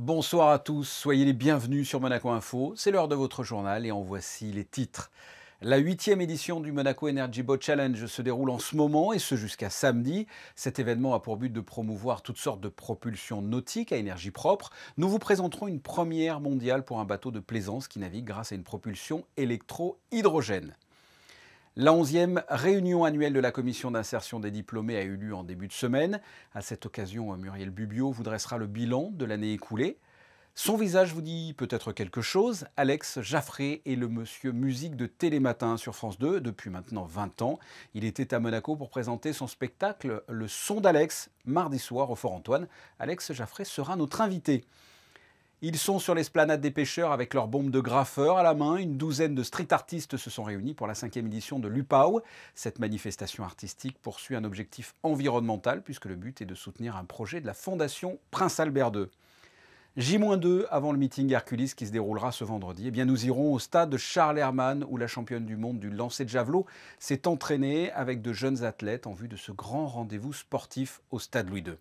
Bonsoir à tous, soyez les bienvenus sur Monaco Info. C'est l'heure de votre journal et en voici les titres. La 8e édition du Monaco Energy Boat Challenge se déroule en ce moment et ce jusqu'à samedi. Cet événement a pour but de promouvoir toutes sortes de propulsions nautiques à énergie propre. Nous vous présenterons une première mondiale pour un bateau de plaisance qui navigue grâce à une propulsion électro-hydrogène. La 11e réunion annuelle de la commission d'insertion des diplômés a eu lieu en début de semaine. À cette occasion, Muriel Bubio vous dressera le bilan de l'année écoulée. Son visage vous dit peut-être quelque chose. Alex Jaffré est le monsieur musique de Télématin sur France 2 depuis maintenant 20 ans. Il était à Monaco pour présenter son spectacle Le Son d'Alex, mardi soir au Fort Antoine. Alex Jaffré sera notre invité. Ils sont sur l'esplanade des pêcheurs avec leurs bombes de graffeurs à la main. Une douzaine de street artistes se sont réunis pour la 5e édition de l'UPAO. Cette manifestation artistique poursuit un objectif environnemental puisque le but est de soutenir un projet de la Fondation Prince Albert II. J-2 avant le meeting Hercules qui se déroulera ce vendredi. Eh bien, nous irons au stade Charles Hermann où la championne du monde du lancer de javelot s'est entraînée avec de jeunes athlètes en vue de ce grand rendez-vous sportif au stade Louis II.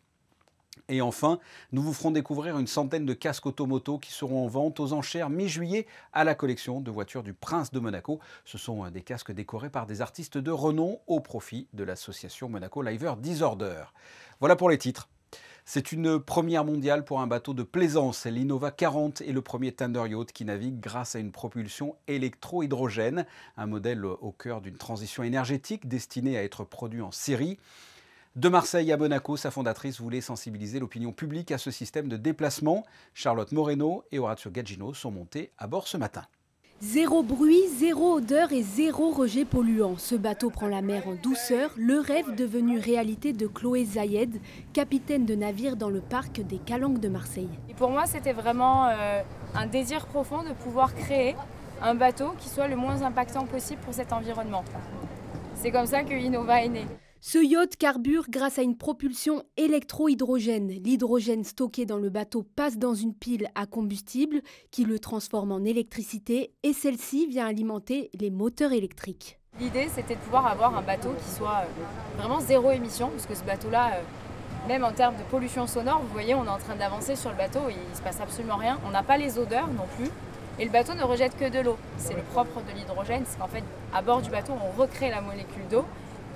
Et enfin, nous vous ferons découvrir une centaine de casques automoto qui seront en vente aux enchères mi-juillet à la collection de voitures du Prince de Monaco. Ce sont des casques décorés par des artistes de renom au profit de l'association Monaco Liver Disorder. Voilà pour les titres. C'est une première mondiale pour un bateau de plaisance. L'Innova 40 est le premier Thunder Yacht qui navigue grâce à une propulsion électro-hydrogène, un modèle au cœur d'une transition énergétique destinée à être produit en série. De Marseille à Monaco, sa fondatrice voulait sensibiliser l'opinion publique à ce système de déplacement. Charlotte Moreno et Orazio Gaggino sont montés à bord ce matin. Zéro bruit, zéro odeur et zéro rejet polluant. Ce bateau prend la mer en douceur, le rêve devenu réalité de Chloé Zayed, capitaine de navire dans le parc des Calanques de Marseille. Et pour moi, c'était vraiment un désir profond de pouvoir créer un bateau qui soit le moins impactant possible pour cet environnement. C'est comme ça que Innova est né. Ce yacht carbure grâce à une propulsion électro-hydrogène. L'hydrogène stocké dans le bateau passe dans une pile à combustible qui le transforme en électricité et celle-ci vient alimenter les moteurs électriques. L'idée, c'était de pouvoir avoir un bateau qui soit vraiment zéro émission, parce que ce bateau-là, même en termes de pollution sonore, vous voyez, on est en train d'avancer sur le bateau et il ne se passe absolument rien. On n'a pas les odeurs non plus. Et le bateau ne rejette que de l'eau. C'est le propre de l'hydrogène, c'est qu'en fait, à bord du bateau, on recrée la molécule d'eau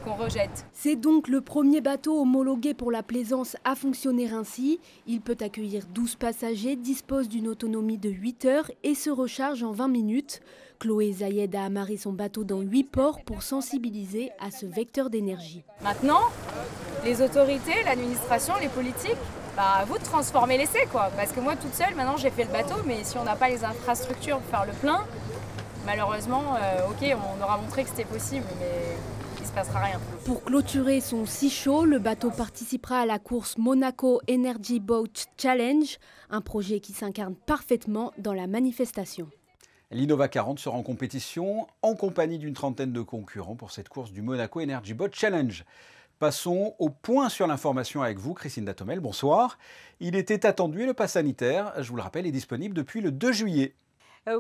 qu'on rejette. C'est donc le premier bateau homologué pour la plaisance à fonctionner ainsi. Il peut accueillir 12 passagers, dispose d'une autonomie de 8 heures et se recharge en 20 minutes. Chloé Zayed a amarré son bateau dans 8 ports pour sensibiliser à ce vecteur d'énergie. Maintenant, les autorités, l'administration, les politiques, à vous de transformer l'essai, quoi. Parce que moi, toute seule, maintenant, j'ai fait le bateau, mais si on n'a pas les infrastructures pour faire le plein, malheureusement, ok, on aura montré que c'était possible, mais il ne se passera rien. Pour clôturer son sea show, le bateau participera à la course Monaco Energy Boat Challenge, un projet qui s'incarne parfaitement dans la manifestation. L'Innova 40 sera en compétition en compagnie d'une trentaine de concurrents pour cette course du Monaco Energy Boat Challenge. Passons au point sur l'information avec vous, Christine Datomel, bonsoir. Il était attendu et le pass sanitaire, je vous le rappelle, est disponible depuis le 2 juillet.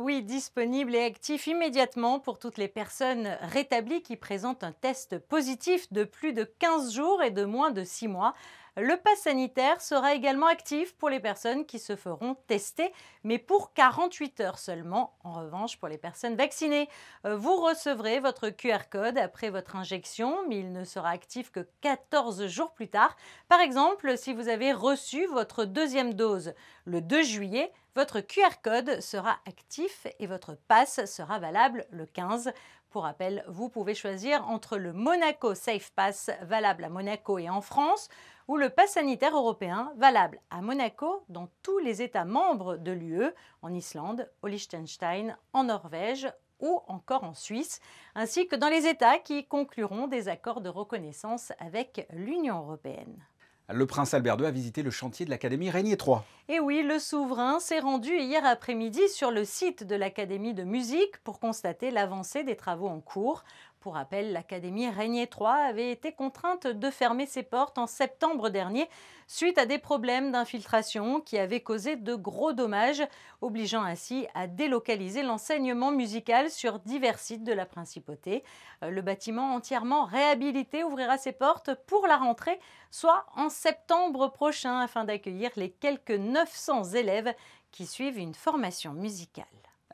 Oui, disponible et actif immédiatement pour toutes les personnes rétablies qui présentent un test positif de plus de 15 jours et de moins de 6 mois. Le pass sanitaire sera également actif pour les personnes qui se feront tester, mais pour 48 heures seulement. En revanche, pour les personnes vaccinées, vous recevrez votre QR code après votre injection, mais il ne sera actif que 14 jours plus tard. Par exemple, si vous avez reçu votre deuxième dose le 2 juillet, votre QR code sera actif et votre pass sera valable le 15. Pour rappel, vous pouvez choisir entre le Monaco Safe Pass valable à Monaco et en France ou le pass sanitaire européen valable à Monaco dans tous les États membres de l'UE, en Islande, au Liechtenstein, en Norvège ou encore en Suisse, ainsi que dans les États qui concluront des accords de reconnaissance avec l'Union européenne. Le prince Albert II a visité le chantier de l'Académie Régnier III. Et oui, le souverain s'est rendu hier après-midi sur le site de l'Académie de musique pour constater l'avancée des travaux en cours. Pour rappel, l'Académie Régnier 3 avait été contrainte de fermer ses portes en septembre dernier suite à des problèmes d'infiltration qui avaient causé de gros dommages, obligeant ainsi à délocaliser l'enseignement musical sur divers sites de la Principauté. Le bâtiment entièrement réhabilité ouvrira ses portes pour la rentrée, soit en septembre prochain, afin d'accueillir les quelques 900 élèves qui suivent une formation musicale.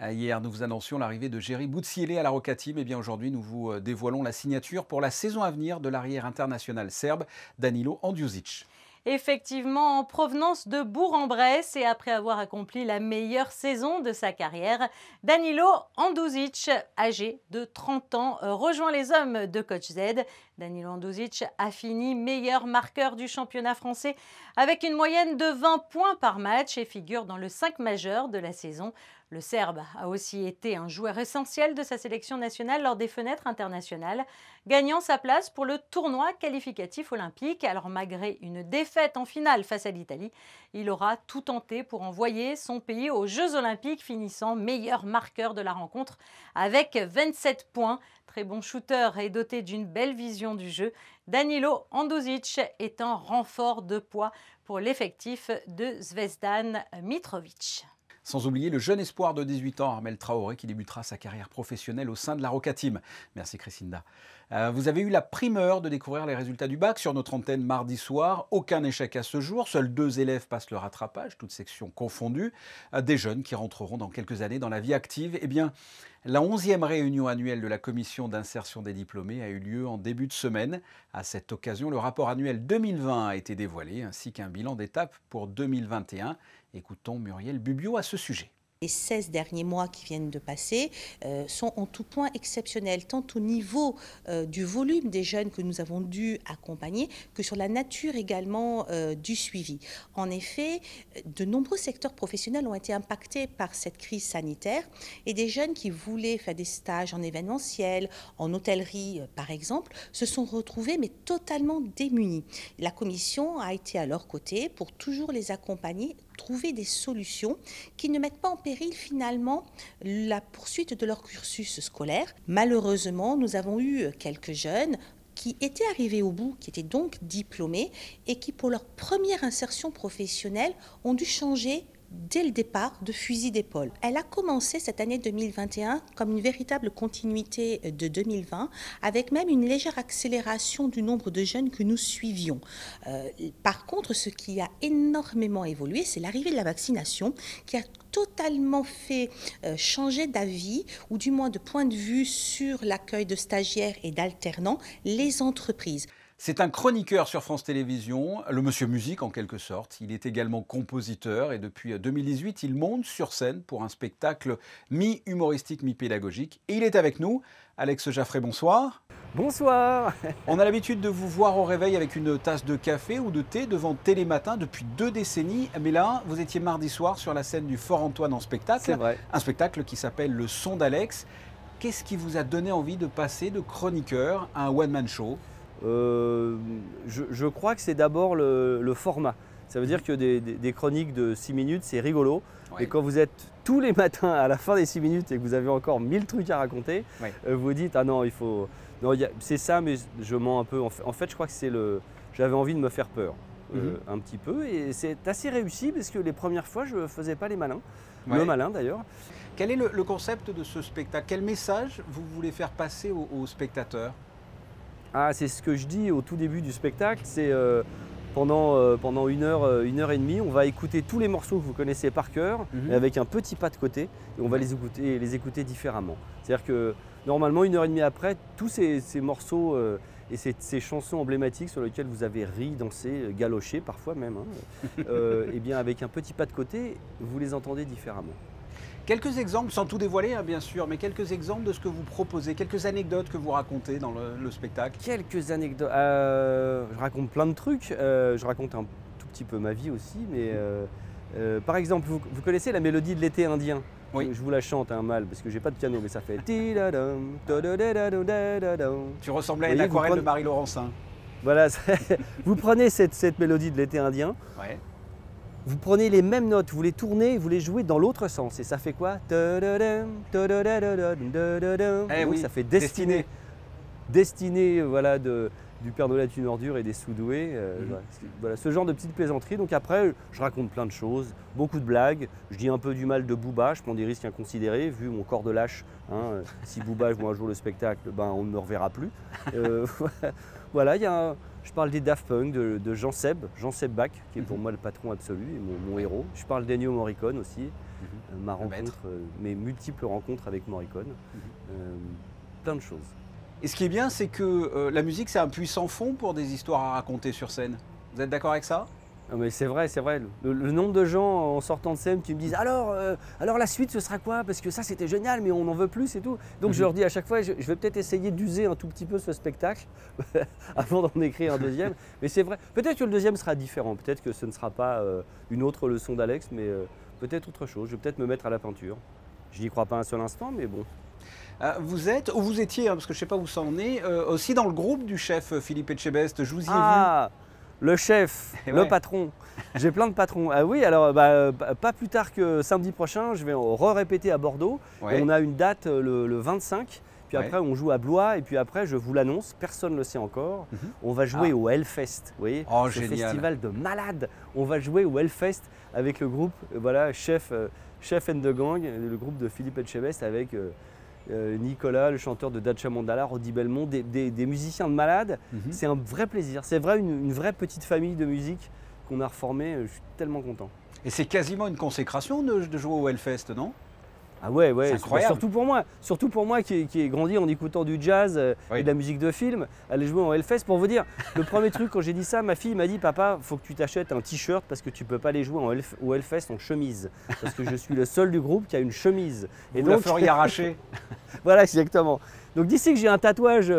Hier, nous vous annoncions l'arrivée de Jeri Boutsielé à la Roca Team. Et bien aujourd'hui, nous vous dévoilons la signature pour la saison à venir de l'arrière international serbe Danilo Andjusic. Effectivement, en provenance de Bourg-en-Bresse et après avoir accompli la meilleure saison de sa carrière, Danilo Andjusic, âgé de 30 ans, rejoint les hommes de Coach Z. Danilo Andjusic a fini meilleur marqueur du championnat français avec une moyenne de 20 points par match et figure dans le 5 majeur de la saison. Le Serbe a aussi été un joueur essentiel de sa sélection nationale lors des fenêtres internationales, gagnant sa place pour le tournoi qualificatif olympique. Alors malgré une défaite en finale face à l'Italie, il aura tout tenté pour envoyer son pays aux Jeux olympiques, finissant meilleur marqueur de la rencontre avec 27 points. Très bon shooter et doté d'une belle vision du jeu, Danilo Andjusic est un renfort de poids pour l'effectif de Zvezdan Mitrovic. Sans oublier le jeune espoir de 18 ans, Armel Traoré, qui débutera sa carrière professionnelle au sein de la Roca Team. Merci Christinda. Vous avez eu la primeur de découvrir les résultats du bac sur notre antenne mardi soir. Aucun échec à ce jour, seuls 2 élèves passent le rattrapage, toutes sections confondues. Des jeunes qui rentreront dans quelques années dans la vie active. Eh bien, la 11e réunion annuelle de la commission d'insertion des diplômés a eu lieu en début de semaine. À cette occasion, le rapport annuel 2020 a été dévoilé, ainsi qu'un bilan d'étape pour 2021. Écoutons Muriel Bubio à ce sujet. Les 16 derniers mois qui viennent de passer sont en tout point exceptionnels, tant au niveau du volume des jeunes que nous avons dû accompagner que sur la nature également du suivi. En effet, de nombreux secteurs professionnels ont été impactés par cette crise sanitaire et des jeunes qui voulaient faire des stages en événementiel, en hôtellerie par exemple, se sont retrouvés mais totalement démunis. La commission a été à leur côté pour toujours les accompagner, trouver des solutions qui ne mettent pas en péril finalement la poursuite de leur cursus scolaire. Malheureusement, nous avons eu quelques jeunes qui étaient arrivés au bout, qui étaient donc diplômés et qui pour leur première insertion professionnelle ont dû changer dès le départ de fusil d'épaule. Elle a commencé cette année 2021 comme une véritable continuité de 2020, avec même une légère accélération du nombre de jeunes que nous suivions. Par contre, ce qui a énormément évolué, c'est l'arrivée de la vaccination qui a totalement fait changer d'avis, ou du moins de point de vue sur l'accueil de stagiaires et d'alternants, les entreprises. C'est un chroniqueur sur France Télévisions, le monsieur musique en quelque sorte. Il est également compositeur et depuis 2018, il monte sur scène pour un spectacle mi-humoristique, mi-pédagogique. Et il est avec nous. Alex Jaffray, bonsoir. Bonsoir. On a l'habitude de vous voir au réveil avec une tasse de café ou de thé devant Télématin depuis 2 décennies. Mais là, vous étiez mardi soir sur la scène du Fort Antoine en spectacle. C'est vrai. Un spectacle qui s'appelle Le Son d'Alex. Qu'est-ce qui vous a donné envie de passer de chroniqueur à un one-man show ? Je crois que c'est d'abord le format. Ça veut dire que des chroniques de 6 minutes, c'est rigolo. Ouais. Et quand vous êtes tous les matins à la fin des 6 minutes et que vous avez encore 1000 trucs à raconter, ouais. Vous vous dites, ah non, il faut... Non, c'est ça, mais je mens un peu. En fait, je crois que c'est j'avais envie de me faire peur. Un petit peu. Et c'est assez réussi parce que les premières fois, je ne faisais pas les malins. Ouais. Le malin d'ailleurs. Quel est le concept de ce spectacle? Quel message vous voulez faire passer aux spectateurs? Ah, c'est ce que je dis au tout début du spectacle, c'est pendant une heure et demie, on va écouter tous les morceaux que vous connaissez par cœur, avec un petit pas de côté, et on va les écouter différemment. C'est-à-dire que normalement, 1 heure et demie après, tous ces morceaux et ces chansons emblématiques sur lesquelles vous avez ri, dansé, galoché parfois même, et bien avec un petit pas de côté, vous les entendez différemment. Quelques exemples, sans tout dévoiler bien sûr, mais quelques exemples de ce que vous proposez, quelques anecdotes que vous racontez dans le spectacle. Quelques anecdotes, je raconte plein de trucs, je raconte un tout petit peu ma vie aussi, mais par exemple, vous connaissez la mélodie de l'été indien? Oui. Je vous la chante mal parce que j'ai pas de piano, mais ça fait... Tu ressemblais à une aquarelle de Marie Laurencin. Voilà, vous prenez cette mélodie de l'été indien. Ouais. Vous prenez les mêmes notes, vous les tournez, vous les jouez dans l'autre sens. Et ça fait quoi? Oui, ça fait Destinée. destinée voilà, du Père Noël est une ordure et des sous-doués. Voilà, ce genre de petites plaisanteries. Donc après, je raconte plein de choses, beaucoup de blagues. Je dis un peu du mal de Booba, je prends des risques inconsidérés, vu mon corps de lâche. Hein, si Booba joue un jour le spectacle, ben, on ne me reverra plus. Voilà, je parle des Daft Punk, de Jean Seb Bach, qui est pour moi le patron absolu et mon héros. Je parle d'Ennio Morricone aussi, ma rencontre, mes multiples rencontres avec Morricone. Plein de choses. Et ce qui est bien, c'est que la musique, c'est un puissant fond pour des histoires à raconter sur scène. Vous êtes d'accord avec ça? Non mais c'est vrai, c'est vrai. Le nombre de gens en sortant de scène qui me disent alors la suite ce sera quoi? Parce que ça c'était génial mais on n'en veut plus et tout. Donc je leur dis à chaque fois je vais peut-être essayer d'user un tout petit peu ce spectacle avant d'en écrire un deuxième. Mais c'est vrai, peut-être que le deuxième sera différent, peut-être que ce ne sera pas une autre leçon d'Alex, mais peut-être autre chose. Je vais peut-être me mettre à la peinture. Je n'y crois pas un seul instant mais bon. Vous êtes, ou vous étiez, hein, parce que je ne sais pas où ça en est, aussi dans le groupe du chef Philippe Etchebest. Je vous y ai vu. Le chef, le patron. J'ai plein de patrons. Ah oui, alors pas plus tard que samedi prochain, je vais répéter à Bordeaux. Ouais. Et on a une date le 25. Puis après, on joue à Blois. Et puis après, je vous l'annonce, personne ne le sait encore. On va jouer au Hellfest. Vous voyez, ce festival de malades. On va jouer au Hellfest avec le groupe, voilà, Chef and the Gang, le groupe de Philippe Etchebest avec Nicolas, le chanteur de Dacha Mandala, Rodi Belmont, des musiciens de malades. C'est un vrai plaisir. C'est vrai, une vraie petite famille de musique qu'on a reformée. Je suis tellement content. Et c'est quasiment une consécration de jouer au Hellfest, non? Ah ouais, c'est incroyable. Surtout pour moi qui ai grandi en écoutant du jazz et de la musique de film, aller jouer au Hellfest. Pour vous dire, le premier truc quand j'ai dit ça, ma fille m'a dit papa, faut que tu t'achètes un t-shirt parce que tu peux pas aller jouer au Hellfest en chemise. Parce que je suis le seul du groupe qui a une chemise. Et donc, la feriez arracher. Voilà, exactement. Donc d'ici que j'ai un tatouage,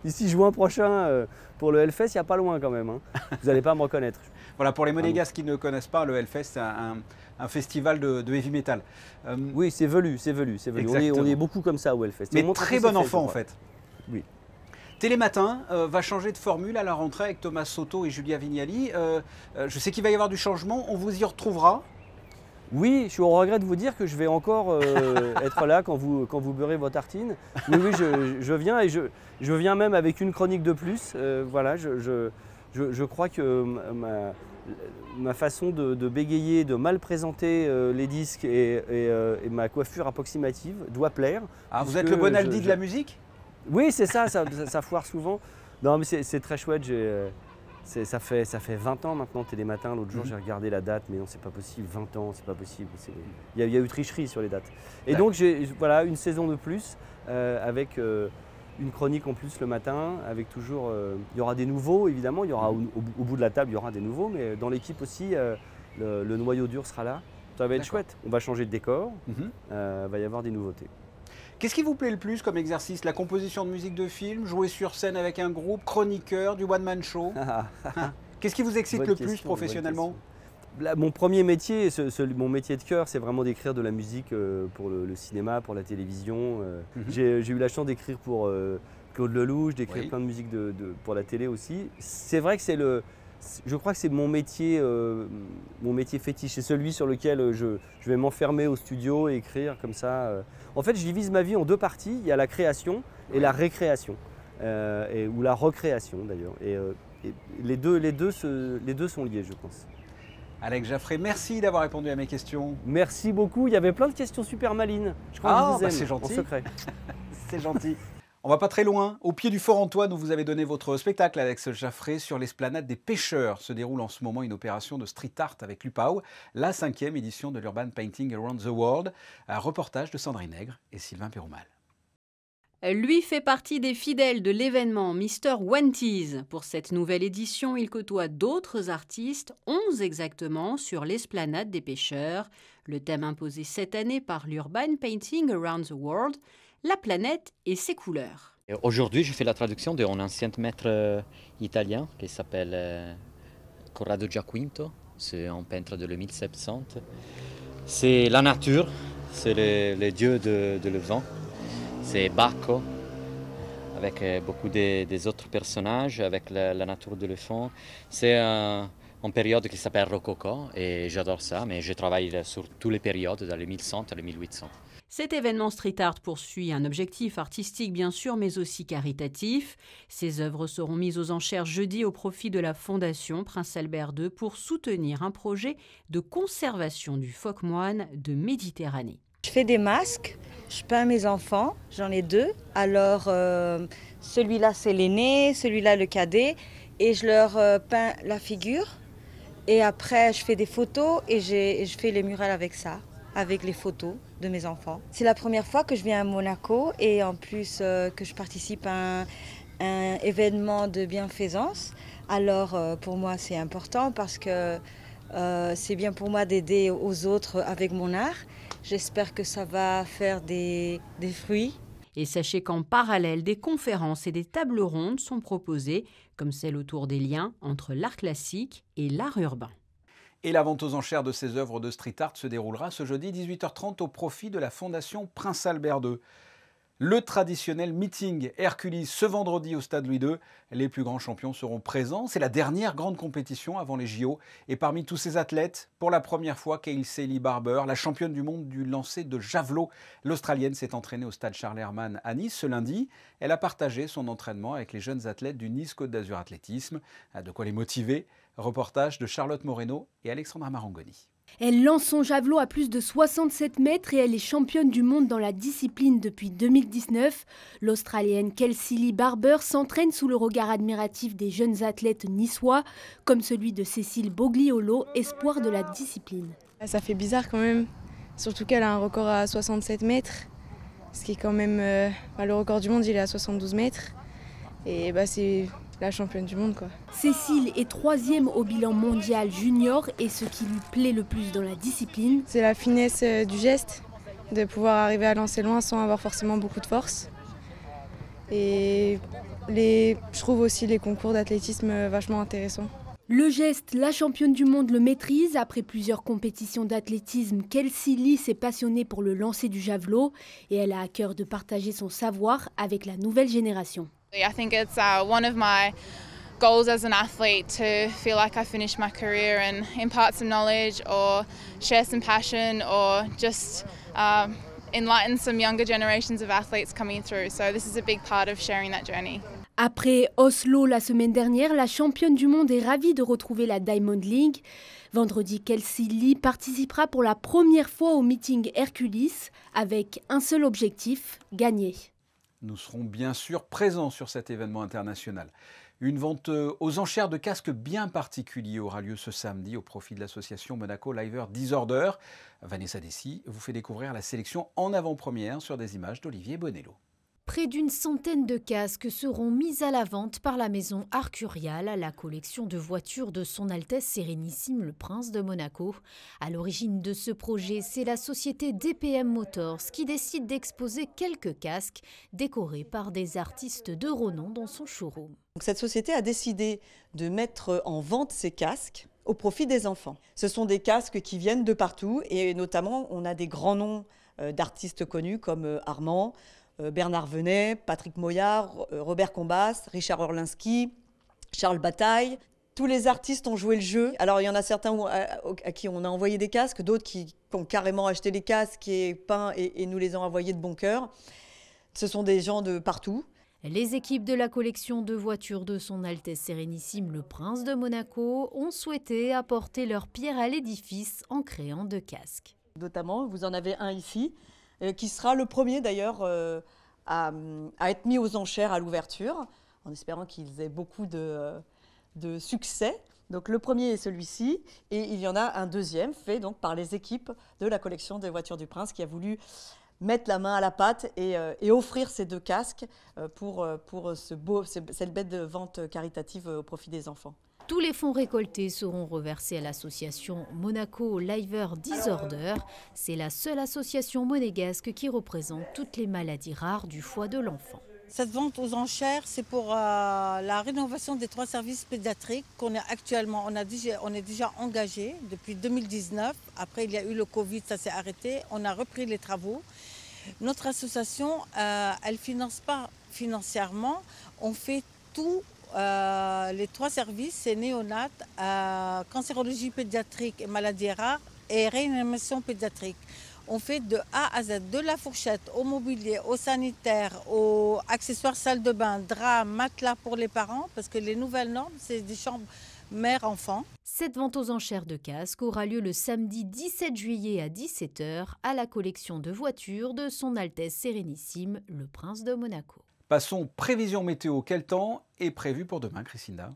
d'ici juin prochain pour le Hellfest, il n'y a pas loin quand même. Hein. Vous n'allez pas me reconnaître. Voilà, pour les Monégasques qui ne connaissent pas, le Hellfest, c'est un festival de heavy metal. Oui, c'est velu. On est beaucoup comme ça au Hellfest. Mais très bon enfant en fait. Oui. Télématin va changer de formule à la rentrée avec Thomas Soto et Julia Vignali. Je sais qu'il va y avoir du changement, on vous y retrouvera. Oui, je suis au regret de vous dire que je vais encore être là quand vous beurrez vos tartines. Oui, je viens et je viens même avec une chronique de plus. Voilà, je crois que ma façon de bégayer, de mal présenter les disques et ma coiffure approximative doit plaire. Ah, vous êtes le Bonaldi de la musique? Oui, c'est ça foire souvent. Non, mais c'est très chouette. Ça fait 20 ans maintenant Télématin. L'autre jour, j'ai regardé la date, mais non, c'est pas possible. 20 ans, c'est pas possible. Il y a eu tricherie sur les dates. Et donc, voilà, une saison de plus avec une chronique en plus le matin, avec toujours. Il y aura des nouveaux, évidemment. Il y aura au bout de la table, il y aura des nouveaux, mais dans l'équipe aussi, le noyau dur sera là. Ça va être chouette. On va changer de décor. Va y avoir des nouveautés. Qu'est-ce qui vous plaît le plus comme exercice? La composition de musique de film, jouer sur scène avec un groupe, chroniqueur, du one-man show? Qu'est-ce qui vous excite le plus professionnellement? Mon premier métier, mon métier de cœur, c'est vraiment d'écrire de la musique pour le cinéma, pour la télévision. J'ai eu la chance d'écrire pour Claude Lelouch, d'écrire plein de musique pour la télé aussi. C'est vrai que je crois que c'est mon métier fétiche. C'est celui sur lequel je vais m'enfermer au studio et écrire comme ça. En fait, je divise ma vie en deux parties. Il y a la création et la récréation, ou la recréation d'ailleurs. Et les deux sont liés, je pense. Alex Jaffray, merci d'avoir répondu à mes questions. Merci beaucoup. Il y avait plein de questions super malines. Je crois que je vous aime, c'est gentil. en secret. C'est gentil. On va pas très loin. Au pied du Fort Antoine, où vous avez donné votre spectacle, Alex Jaffray, sur l'esplanade des pêcheurs, se déroule en ce moment une opération de street art avec l'UPAO, la 5e édition de l'Urban Painting Around the World. Un reportage de Sandrine Nègre et Sylvain Péroumal. Lui fait partie des fidèles de l'événement Mr. Wenties. Pour cette nouvelle édition, il côtoie d'autres artistes, 11 exactement, sur l'esplanade des pêcheurs. Le thème imposé cette année par l'Urban Painting Around the World, la planète et ses couleurs. Aujourd'hui, je fais la traduction d'un ancien maître italien qui s'appelle Corrado Giaquinto. C'est un peintre de 1700. C'est la nature, c'est le dieu de le vent. C'est Bacco, avec beaucoup des autres personnages, avec la nature de le fond. C'est une période qui s'appelle Rococo et j'adore ça, mais je travaille sur toutes les périodes, dans les 1100 et les 1800. Cet événement street art poursuit un objectif artistique bien sûr, mais aussi caritatif. Ces œuvres seront mises aux enchères jeudi au profit de la Fondation Prince Albert II pour soutenir un projet de conservation du phoque moine de Méditerranée. Je fais des masques, je peins mes enfants, j'en ai 2. Alors celui-là c'est l'aîné, celui-là le cadet, et je leur peins la figure. Et après je fais des photos et je fais les murales avec ça, avec les photos de mes enfants. C'est la première fois que je viens à Monaco et en plus que je participe à un événement de bienfaisance. Alors pour moi c'est important parce que c'est bien pour moi d'aider aux autres avec mon art. J'espère que ça va faire des fruits. Et sachez qu'en parallèle, des conférences et des tables rondes sont proposées, comme celle autour des liens entre l'art classique et l'art urbain. Et la vente aux enchères de ces œuvres de street art se déroulera ce jeudi 18h30 au profit de la Fondation Prince Albert II. Le traditionnel meeting Hercules ce vendredi au Stade Louis II. Les plus grands champions seront présents. C'est la dernière grande compétition avant les JO. Et parmi tous ces athlètes, pour la première fois, Kelsey Barber, la championne du monde du lancer de javelot. L'Australienne s'est entraînée au Stade Charles Herman à Nice ce lundi. Elle a partagé son entraînement avec les jeunes athlètes du Nice Côte d'Azur Athlétisme. De quoi les motiver. Reportage de Charlotte Moreno et Alexandra Marangoni. Elle lance son javelot à plus de 67 mètres et elle est championne du monde dans la discipline depuis 2019. L'Australienne Kelsey Barber s'entraîne sous le regard admiratif des jeunes athlètes niçois, comme celui de Cécile Bogliolo, espoir de la discipline. Ça fait bizarre quand même, surtout qu'elle a un record à 67 mètres, ce qui est quand même... le record du monde, il est à 72 mètres. Et c'est... la championne du monde, quoi. Cécile est 3e au bilan mondial junior et ce qui lui plaît le plus dans la discipline, c'est la finesse du geste, de pouvoir arriver à lancer loin sans avoir forcément beaucoup de force. Et je trouve aussi les concours d'athlétisme vachement intéressants. Le geste, la championne du monde le maîtrise. Après plusieurs compétitions d'athlétisme, Kelsey s'est passionnée pour le lancer du javelot et elle a à cœur de partager son savoir avec la nouvelle génération. I think it's one of my goals as an athlete to feel like I finished my career and impart some knowledge or share some passion or just enlighten some younger generations of athletes coming through. So this is a big part of sharing that journey. Après Oslo la semaine dernière, la championne du monde est ravie de retrouver la Diamond League. Vendredi, Kelsey participera pour la première fois au meeting Hercules avec un seul objectif, gagner. Nous serons bien sûr présents sur cet événement international. Une vente aux enchères de casques bien particuliers aura lieu ce samedi au profit de l'association Monaco Liver Disorder. Vanessa Dessy vous fait découvrir la sélection en avant-première sur des images d'Olivier Bonello. Près d'une centaine de casques seront mis à la vente par la maison Arcurial, la collection de voitures de Son Altesse Sérénissime le Prince de Monaco. À l'origine de ce projet, c'est la société DPM Motors qui décide d'exposer quelques casques décorés par des artistes de renom dans son showroom. Donc cette société a décidé de mettre en vente ces casques au profit des enfants. Ce sont des casques qui viennent de partout et notamment on a des grands noms d'artistes connus comme Armand, Bernard Venet, Patrick Moyard, Robert Combas, Richard Orlinski, Charles Bataille. Tous les artistes ont joué le jeu. Alors il y en a certains à qui on a envoyé des casques, d'autres qui ont carrément acheté les casques et peints et nous les ont envoyés de bon cœur. Ce sont des gens de partout. Les équipes de la collection de voitures de Son Altesse Sérénissime le Prince de Monaco ont souhaité apporter leur pierre à l'édifice en créant 2 casques. Notamment, vous en avez un ici, qui sera le premier d'ailleurs à être mis aux enchères à l'ouverture, en espérant qu'ils aient beaucoup de succès. Donc le premier est celui-ci, et il y en a un deuxième fait donc par les équipes de la collection des voitures du Prince qui a voulu mettre la main à la pâte et offrir ces 2 casques pour cette bête de vente caritative au profit des enfants. Tous les fonds récoltés seront reversés à l'association Monaco Liver Disorder. C'est la seule association monégasque qui représente toutes les maladies rares du foie de l'enfant. Cette vente aux enchères, c'est pour la rénovation des 3 services pédiatriques qu'on est actuellement. On est déjà engagé depuis 2019. Après, il y a eu le Covid, ça s'est arrêté. On a repris les travaux. Notre association, elle ne finance pas financièrement. On fait tout. Les 3 services, c'est néonat, cancérologie pédiatrique et maladies rares et réanimation pédiatrique. On fait de A à Z, de la fourchette au mobilier, au sanitaire, aux accessoires salle de bain, draps, matelas pour les parents, parce que les nouvelles normes, c'est des chambres mère-enfant. Cette vente aux enchères de casques aura lieu le samedi 17 juillet à 17 h à la collection de voitures de Son Altesse Sérénissime, le Prince de Monaco. Passons prévision météo. Quel temps est prévu pour demain, Christina ?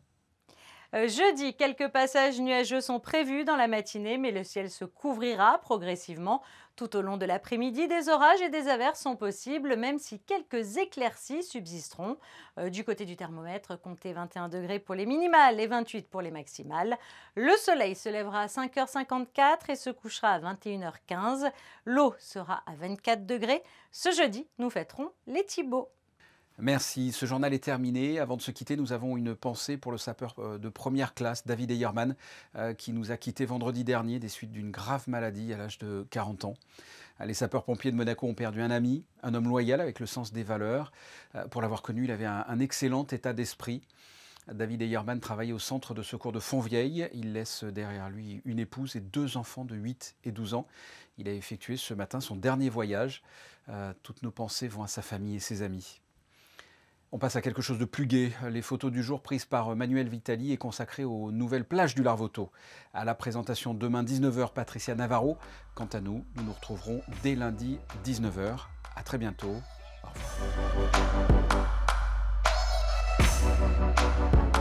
Jeudi, quelques passages nuageux sont prévus dans la matinée, mais le ciel se couvrira progressivement. Tout au long de l'après-midi, des orages et des averses sont possibles, même si quelques éclaircies subsisteront. Du côté du thermomètre, comptez 21 degrés pour les minimales et 28 pour les maximales. Le soleil se lèvera à 5h54 et se couchera à 21h15. L'eau sera à 24 degrés. Ce jeudi, nous fêterons les Thibauts. Merci, ce journal est terminé. Avant de se quitter, nous avons une pensée pour le sapeur de première classe, David Eyerman, qui nous a quittés vendredi dernier des suites d'une grave maladie à l'âge de 40 ans. Les sapeurs-pompiers de Monaco ont perdu un ami, un homme loyal avec le sens des valeurs. Pour l'avoir connu, il avait un excellent état d'esprit. David Eyerman travaillait au centre de secours de Fontvieille. Il laisse derrière lui une épouse et 2 enfants de 8 et 12 ans. Il a effectué ce matin son dernier voyage. Toutes nos pensées vont à sa famille et ses amis. On passe à quelque chose de plus gai. Les photos du jour prises par Manuel Vitali est consacrées aux nouvelles plages du Larvoto. À la présentation demain 19 h, Patricia Navarro. Quant à nous, nous nous retrouverons dès lundi 19 h. À très bientôt. Au revoir.